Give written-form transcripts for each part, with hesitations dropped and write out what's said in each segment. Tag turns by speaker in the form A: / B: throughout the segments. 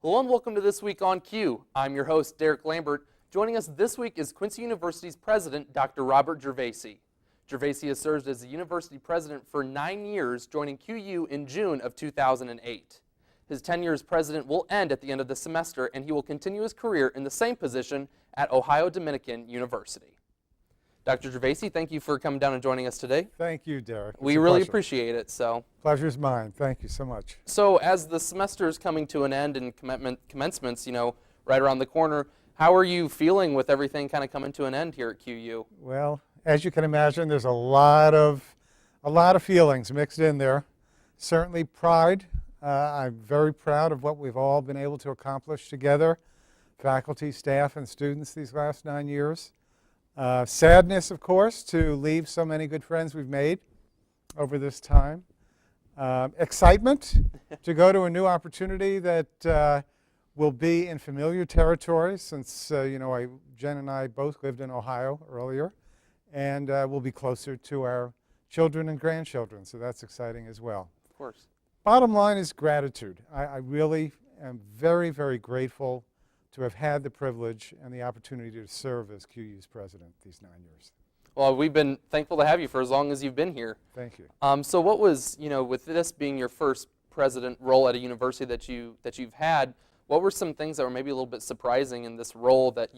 A: Hello and welcome to This Week on Q. I'm your host, Derek Lambert. Joining us this week is Quincy University's president, Dr. Robert Gervasi. Gervasi has served as the university president for 9 years, joining QU in June of 2008. His tenure as president will end at the end of the semester, and he will continue his career in the same position at Ohio Dominican University. Dr. Gervasi, thank you for coming down and joining us today.
B: Thank you, Derek.
A: We really appreciate it.
B: Pleasure's mine. Thank you so much.
A: So as the semester is coming to an end and commencements, right around the corner, how are you feeling with everything kind of coming to an end here at QU?
B: Well, as you can imagine, there's a lot of feelings mixed in there. Certainly pride. I'm very proud of what we've all been able to accomplish together, faculty, staff, and students these last 9 years. Sadness, of course, to leave so many good friends we've made over this time. Excitement to go to a new opportunity that will be in familiar territory since, Jen and I both lived in Ohio earlier, and we'll be closer to our children and grandchildren, so that's exciting as well.
A: Of course.
B: Bottom line is gratitude. I really am very, very grateful to have had the privilege and the opportunity to serve as QU's president these 9 years.
A: Well, we've been thankful to have you for as long as you've been here.
B: Thank you.
A: So what was, with this being your first president role at a university that you've had, what were some things that were maybe a little bit surprising in this role that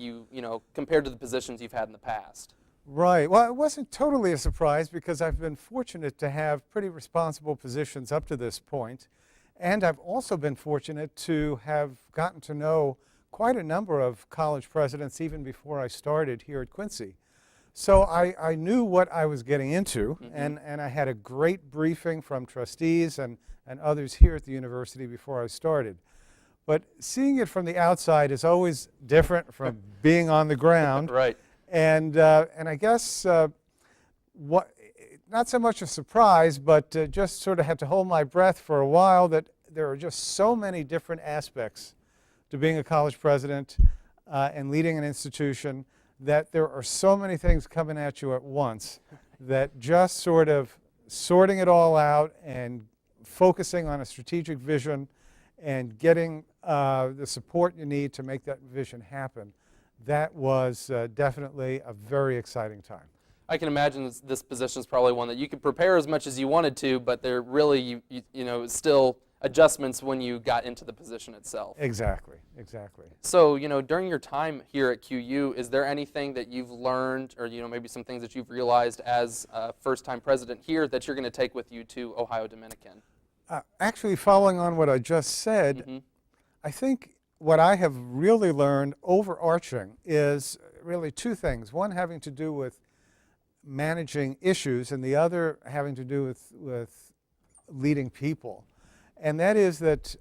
A: compared to the positions you've had in the past?
B: Right. Well, it wasn't totally a surprise because I've been fortunate to have pretty responsible positions up to this point, and I've also been fortunate to have gotten to know quite a number of college presidents even before I started here at Quincy. So I knew what I was getting into, and I had a great briefing from trustees and others here at the university before I started. But seeing it from the outside is always different from being on the ground.
A: Right.
B: And I guess not so much a surprise, but just sort of had to hold my breath for a while that there are just so many different aspects to being a college president and leading an institution, that there are so many things coming at you at once that just sort of sorting it all out and focusing on a strategic vision and getting the support you need to make that vision happen, that was definitely a very exciting time.
A: I can imagine this position is probably one that you could prepare as much as you wanted to, but there really, still adjustments when you got into the position itself.
B: Exactly.
A: So, during your time here at QU, is there anything that you've learned or, maybe some things that you've realized as a first-time president here that you're going to take with you to Ohio Dominican?
B: Actually, following on what I just said, I think what I have really learned overarching is really two things. One having to do with managing issues, and the other having to do with leading people. And that is that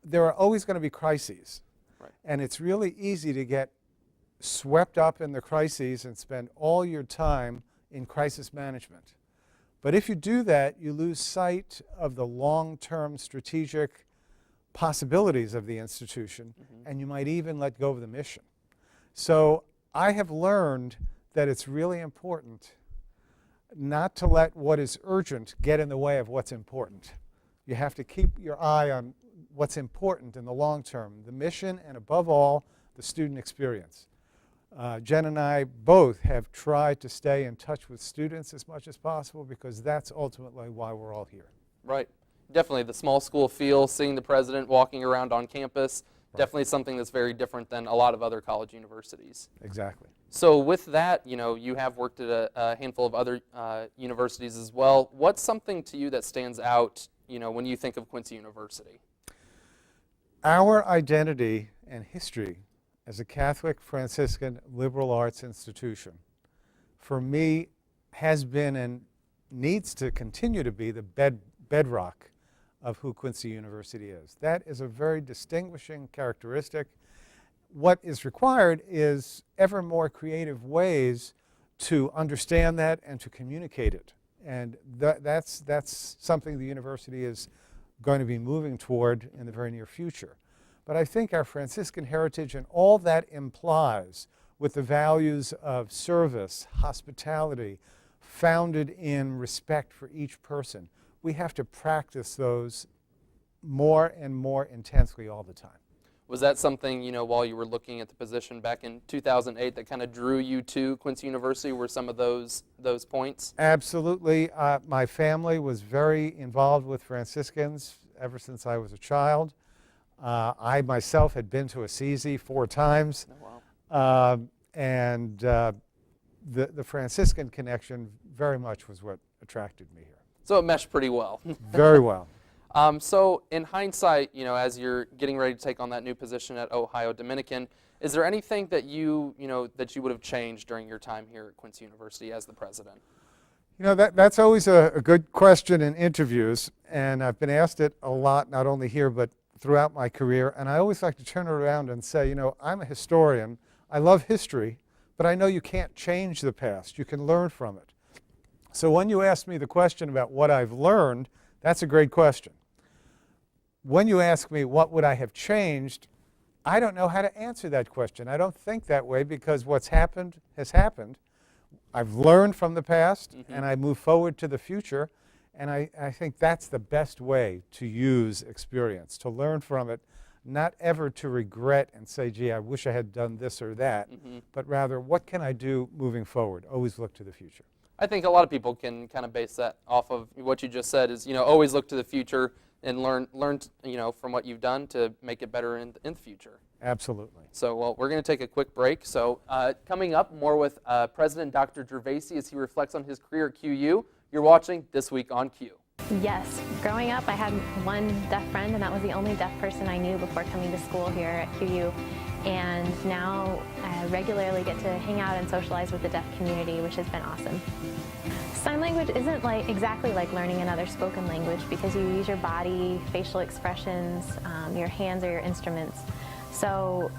B: there are always going to be crises.
A: Right.
B: And it's really easy to get swept up in the crises and spend all your time in crisis management. But if you do that, you lose sight of the long-term strategic possibilities of the institution, and you might even let go of the mission. So I have learned that it's really important not to let what is urgent get in the way of what's important. You have to keep your eye on what's important in the long term, the mission, and above all, the student experience. Jen and I both have tried to stay in touch with students as much as possible because that's ultimately why we're all here.
A: Right. Definitely the small school feel, seeing the president walking around on campus, definitely something that's very different than a lot of other college universities.
B: Exactly.
A: So with that, you have worked at a handful of other universities as well. What's something to you that stands out, when you think of Quincy University?
B: Our identity and history as a Catholic Franciscan liberal arts institution, for me, has been and needs to continue to be the bedrock of who Quincy University is. That is a very distinguishing characteristic. What is required is ever more creative ways to understand that and to communicate it. And that's something the university is going to be moving toward in the very near future. But I think our Franciscan heritage and all that implies with the values of service, hospitality, founded in respect for each person, we have to practice those more and more intensely all the time.
A: Was that something, while you were looking at the position back in 2008 that kind of drew you to Quincy University? Were some of those points?
B: Absolutely. My family was very involved with Franciscans ever since I was a child. I myself had been to Assisi 4 times.
A: Oh, wow.
B: And the Franciscan connection very much was what attracted me here.
A: So it meshed pretty well.
B: Very well.
A: So in hindsight, as you're getting ready to take on that new position at Ohio Dominican, is there anything that you would have changed during your time here at Quincy University as the president?
B: That's always a good question in interviews, and I've been asked it a lot, not only here, but throughout my career, and I always like to turn it around and say, I'm a historian, I love history, but I know you can't change the past, you can learn from it. So when you ask me the question about what I've learned, that's a great question. When you ask me what would I have changed, I don't know how to answer that question. I don't think that way because what's happened has happened. I've learned from the past, and I move forward to the future, and I think that's the best way to use experience, to learn from it, not ever to regret and say, gee, I wish I had done this or that, but rather, what can I do moving forward? Always look to the future.
A: I think a lot of people can kind of base that off of what you just said is, always look to the future and learn from what you've done to make it better in the future.
B: Absolutely.
A: So, well, we're going to take a quick break. So, coming up, more with President Dr. Gervasi as he reflects on his career at QU. You're watching This Week on Q.
C: Yes. Growing up, I had one deaf friend, and that was the only deaf person I knew before coming to school here at QU. And now I regularly get to hang out and socialize with the deaf community, which has been awesome. Sign language isn't exactly like learning another spoken language because you use your body, facial expressions, your hands are your instruments. So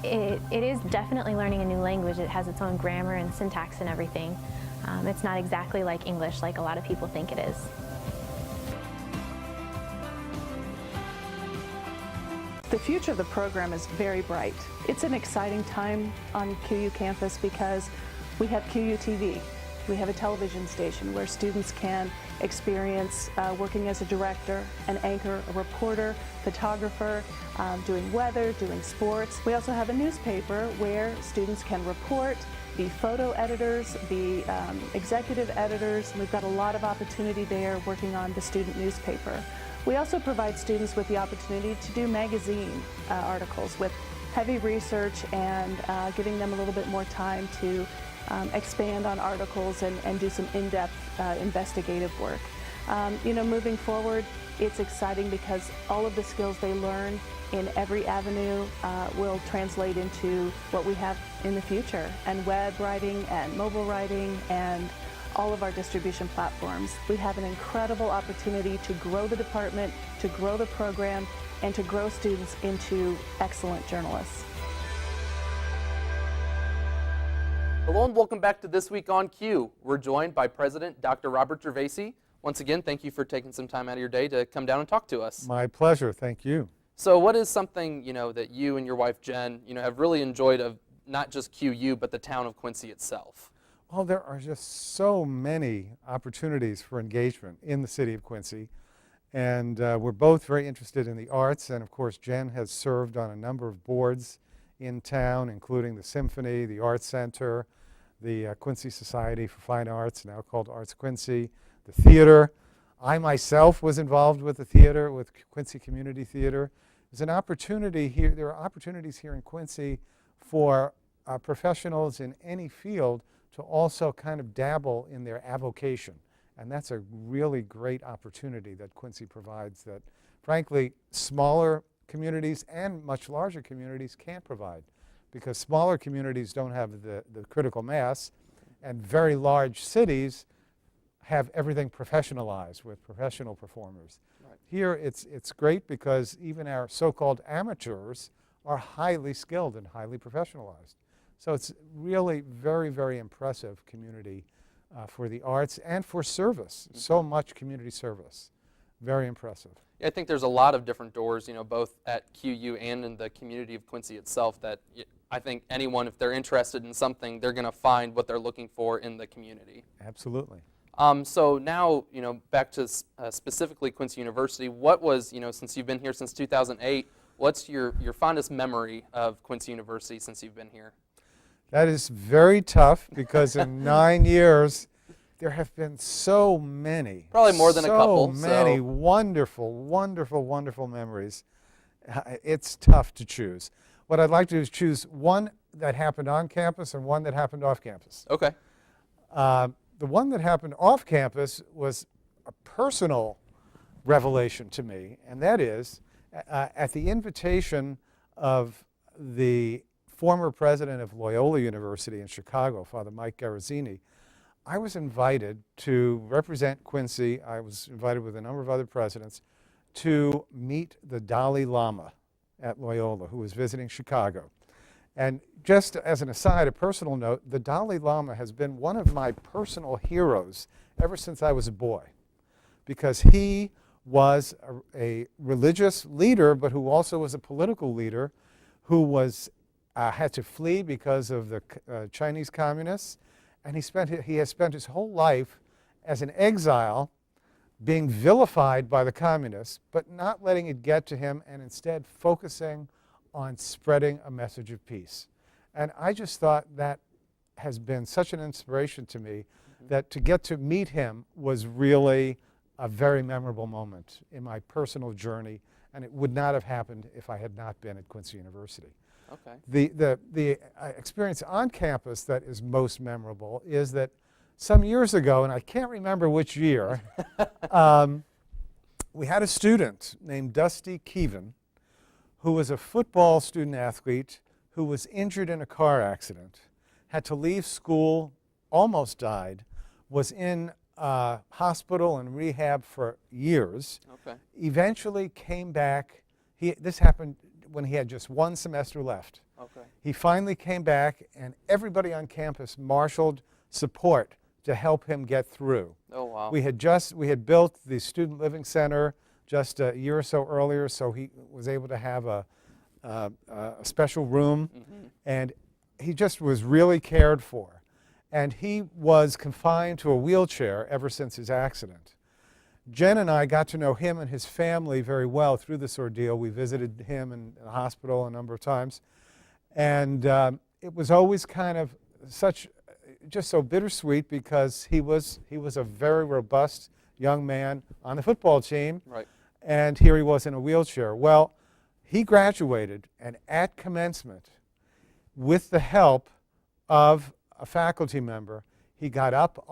C: it is definitely learning a new language. It has its own grammar and syntax and everything. It's not exactly like English like a lot of people think it is.
D: The future of the program is very bright. It's an exciting time on QU campus because we have QU TV. We have a television station where students can experience working as a director, an anchor, a reporter, photographer, doing weather, doing sports. We also have a newspaper where students can report, be photo editors, be executive editors. We've got a lot of opportunity there working on the student newspaper. We also provide students with the opportunity to do magazine articles with heavy research and giving them a little bit more time to expand on articles and do some in-depth investigative work. Moving forward, it's exciting because all of the skills they learn in every avenue will translate into what we have in the future, and web writing and mobile writing and all of our distribution platforms. We have an incredible opportunity to grow the department, to grow the program, and to grow students into excellent journalists.
A: Hello and welcome back to This Week on Q. We're joined by President Dr. Robert Gervasi. Once again, thank you for taking some time out of your day to come down and talk to us.
B: My pleasure. Thank you.
A: So what is something, that you and your wife, Jen, have really enjoyed of not just QU, but the town of Quincy itself?
B: Well, there are just so many opportunities for engagement in the city of Quincy. And we're both very interested in the arts. And of course, Jen has served on a number of boards in town, including the Symphony, the Arts Center, the Quincy Society for Fine Arts, now called Arts Quincy, the theater. I myself was involved with the theater, with Quincy Community Theater. There's an opportunity here, there are opportunities here in Quincy for professionals in any field to also kind of dabble in their avocation. And that's a really great opportunity that Quincy provides that, frankly, smaller communities and much larger communities can't provide, because smaller communities don't have the critical mass, and very large cities have everything professionalized with professional performers. Right. Here it's great because even our so-called amateurs are highly skilled and highly professionalized. So it's really very, very impressive community for the arts and for service. So much community service. Very impressive.
A: Yeah, I think there's a lot of different doors, both at QU and in the community of Quincy itself that I think anyone, if they're interested in something, they're going to find what they're looking for in the community.
B: Absolutely.
A: So now, back to specifically Quincy University, what was, since you've been here since 2008, What's your fondest memory of Quincy University since you've been here?
B: That is very tough because in 9 years, there have been so many.
A: Probably more than a couple.
B: So many wonderful, wonderful, wonderful memories. It's tough to choose. What I'd like to do is choose one that happened on campus and one that happened off campus.
A: Okay.
B: The one that happened off campus was a personal revelation to me, and that is at the invitation of the former president of Loyola University in Chicago, Father Mike Gervasi, I was invited to represent Quincy. I was invited with a number of other presidents to meet the Dalai Lama at Loyola, who was visiting Chicago. And just as an aside, a personal note, the Dalai Lama has been one of my personal heroes ever since I was a boy, because he was a religious leader, but who also was a political leader, who was had to flee because of the Chinese communists, and he has spent his whole life as an exile, being vilified by the communists, but not letting it get to him, and instead focusing on spreading a message of peace. And I just thought that has been such an inspiration to me, that to get to meet him was really a very memorable moment in my personal journey, and it would not have happened if I had not been at Quincy University.
A: Okay.
B: The experience on campus that is most memorable is that some years ago, and I can't remember which year, we had a student named Dusty Keevan who was a football student athlete who was injured in a car accident, had to leave school, almost died, was in hospital and rehab for years.
A: Okay.
B: Eventually came back. This happened when he had just one semester left.
A: Okay.
B: He finally came back, and everybody on campus marshaled support to help him get through.
A: Oh, wow.
B: We had built the Student Living Center just a year or so earlier, so he was able to have a special room, and he just was really cared for. And he was confined to a wheelchair ever since his accident. Jen and I got to know him and his family very well through this ordeal. We visited him in the hospital a number of times. And it was always kind of just so bittersweet, because he was a very robust young man on the football team.
A: Right.
B: And here he was in a wheelchair. Well, he graduated, and at commencement, with the help of a faculty member, he got up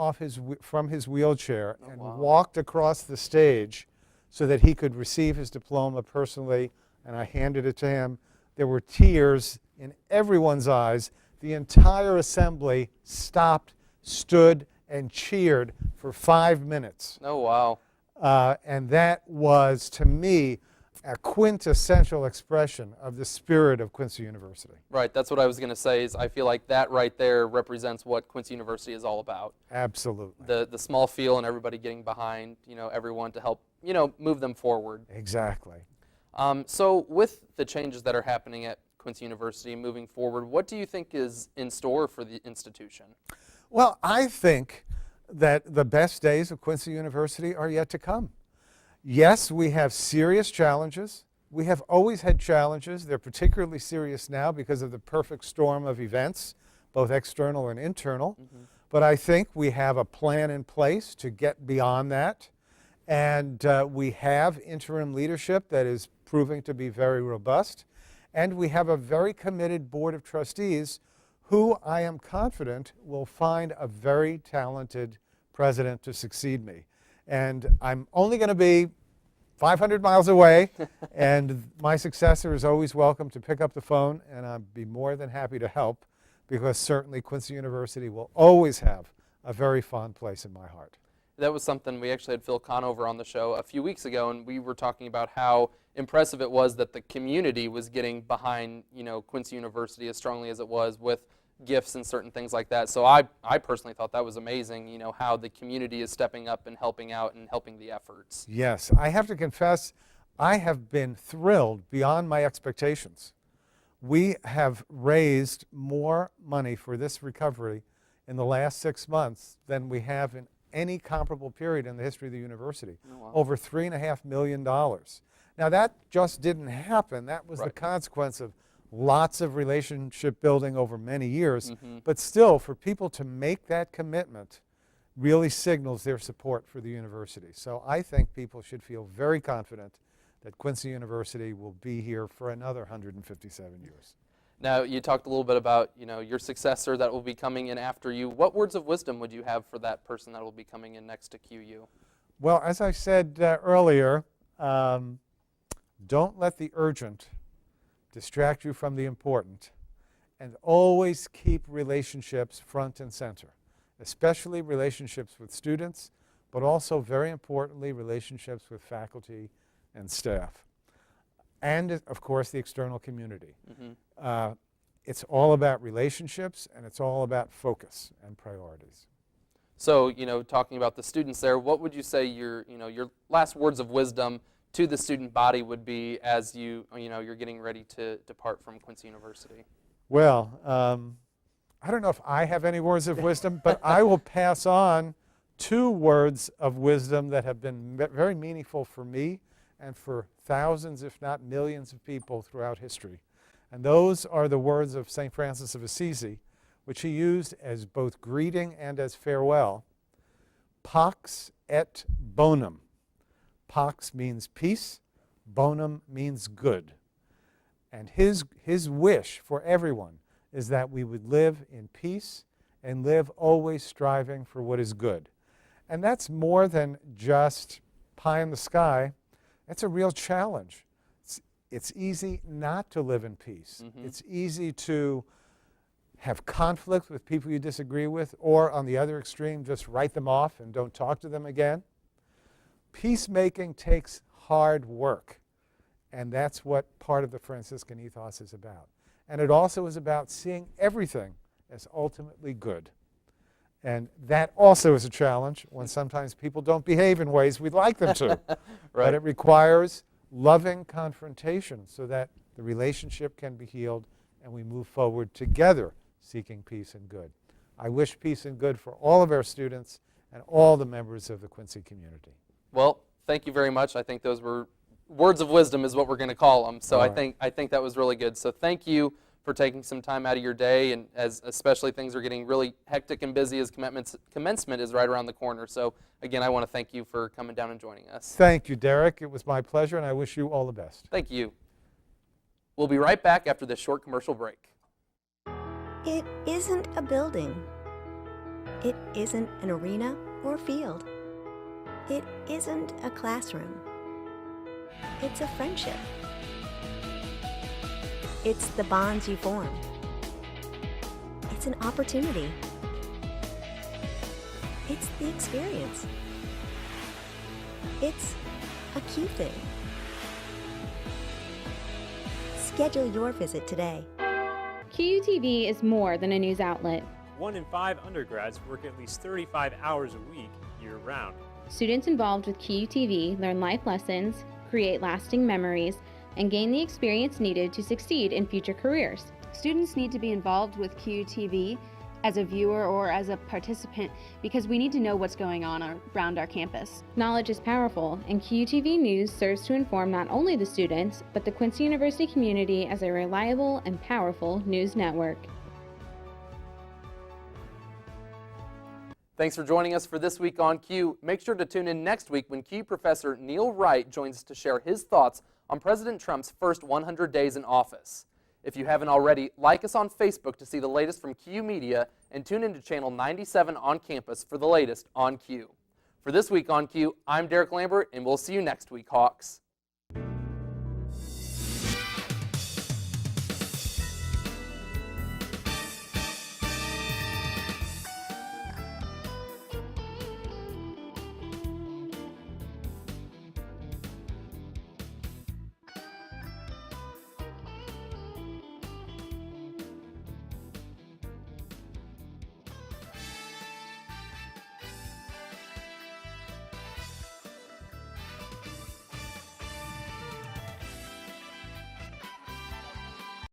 B: from his wheelchair and walked across the stage so that he could receive his diploma personally, and I handed it to him. There were tears in everyone's eyes. The entire assembly stopped, stood, and cheered for 5 minutes.
A: Oh, wow.
B: And that was, to me, a quintessential expression of the spirit of Quincy University.
A: Right, that's what I was going to say, is I feel like that right there represents what Quincy University is all about.
B: Absolutely.
A: The small feel and everybody getting behind, everyone to help, move them forward.
B: Exactly.
A: So with the changes that are happening at Quincy University moving forward, what do you think is in store for the institution?
B: Well, I think that the best days of Quincy University are yet to come. Yes, we have serious challenges. We have always had challenges. They're particularly serious now because of the perfect storm of events, both external and internal. But I think we have a plan in place to get beyond that. And we have interim leadership that is proving to be very robust. And we have a very committed board of trustees who I am confident will find a very talented president to succeed me. And I'm only going to be 500 miles away, and my successor is always welcome to pick up the phone, and I'd be more than happy to help, because certainly Quincy University will always have a very fond place in my heart.
A: That was something, we actually had Phil Conover on the show a few weeks ago, and we were talking about how impressive it was that the community was getting behind, Quincy University as strongly as it was, with gifts and certain things like that. So I personally thought that was amazing, how the community is stepping up and helping out and helping the efforts.
B: Yes, I have to confess, I have been thrilled beyond my expectations. We have raised more money for this recovery in the last 6 months than we have in any comparable period in the history of the university.
A: Oh, wow.
B: Over $3.5 million. Now that just didn't happen. That was the
A: Right.
B: consequence of lots of relationship building over many years. But still, for people to make that commitment really signals their support for the university. So I think people should feel very confident that Quincy University will be here for another 157 years.
A: Now, you talked a little bit about, your successor that will be coming in after you. What words of wisdom would you have for that person that will be coming in next to QU?
B: Well, as I said earlier, don't let the urgent distract you from the important, and always keep relationships front and center, especially relationships with students, but also, very importantly, relationships with faculty and staff, and, of course, the external community. It's all about relationships, and it's all about focus and priorities.
A: So, talking about the students there, what would you say your last words of wisdom to the student body would be as you're getting ready to depart from Quincy University?
B: Well, I don't know if I have any words of wisdom, but I will pass on 2 words of wisdom that have been very meaningful for me and for thousands, if not millions, of people throughout history. And those are the words of St. Francis of Assisi, which he used as both greeting and as farewell. Pax et bonum. Pax means peace, bonum means good. And his wish for everyone is that we would live in peace and live always striving for what is good. And that's more than just pie in the sky. It's a real challenge. It's easy not to live in peace. It's easy to have conflict with people you disagree with, or on the other extreme, just write them off and don't talk to them again. Peacemaking takes hard work, and that's what part of the Franciscan ethos is about. And it also is about seeing everything as ultimately good. And that also is a challenge when sometimes people don't behave in ways we'd like them to.
A: Right.
B: But it requires loving confrontation so that the relationship can be healed and we move forward together seeking peace and good. I wish peace and good for all of our students and all the members of the Quincy community.
A: Well, thank you very much. I think those were words of wisdom is what we're going to call them. So
B: All
A: I
B: right.
A: think that was really good. So thank you for taking some time out of your day, and as especially things are getting really hectic and busy as commencement is right around the corner. So again, I want to thank you for coming down and joining us.
B: Thank you, Derek. It was my pleasure, and I wish you all the best.
A: Thank you. We'll be right back after this short commercial break.
E: It isn't a building. It isn't an arena or field. It isn't a classroom. It's a friendship. It's the bonds you form. It's an opportunity. It's the experience. It's a Q thing. Schedule your visit today.
F: QUTV is more than a news outlet.
G: 1 in 5 undergrads work at least 35 hours a week, year-round.
F: Students involved with QUTV learn life lessons, create lasting memories, and gain the experience needed to succeed in future careers.
H: Students need to be involved with QUTV as a viewer or as a participant because we need to know what's going on around our campus.
F: Knowledge is powerful, and QUTV News serves to inform not only the students, but the Quincy University community as a reliable and powerful news network.
A: Thanks for joining us for this week on Q. Make sure to tune in next week when Q professor Neil Wright joins us to share his thoughts on President Trump's first 100 days in office. If you haven't already, like us on Facebook to see the latest from Q Media and tune into channel 97 on campus for the latest on Q. For this week on Q, I'm Derek Lambert, and we'll see you next week, Hawks.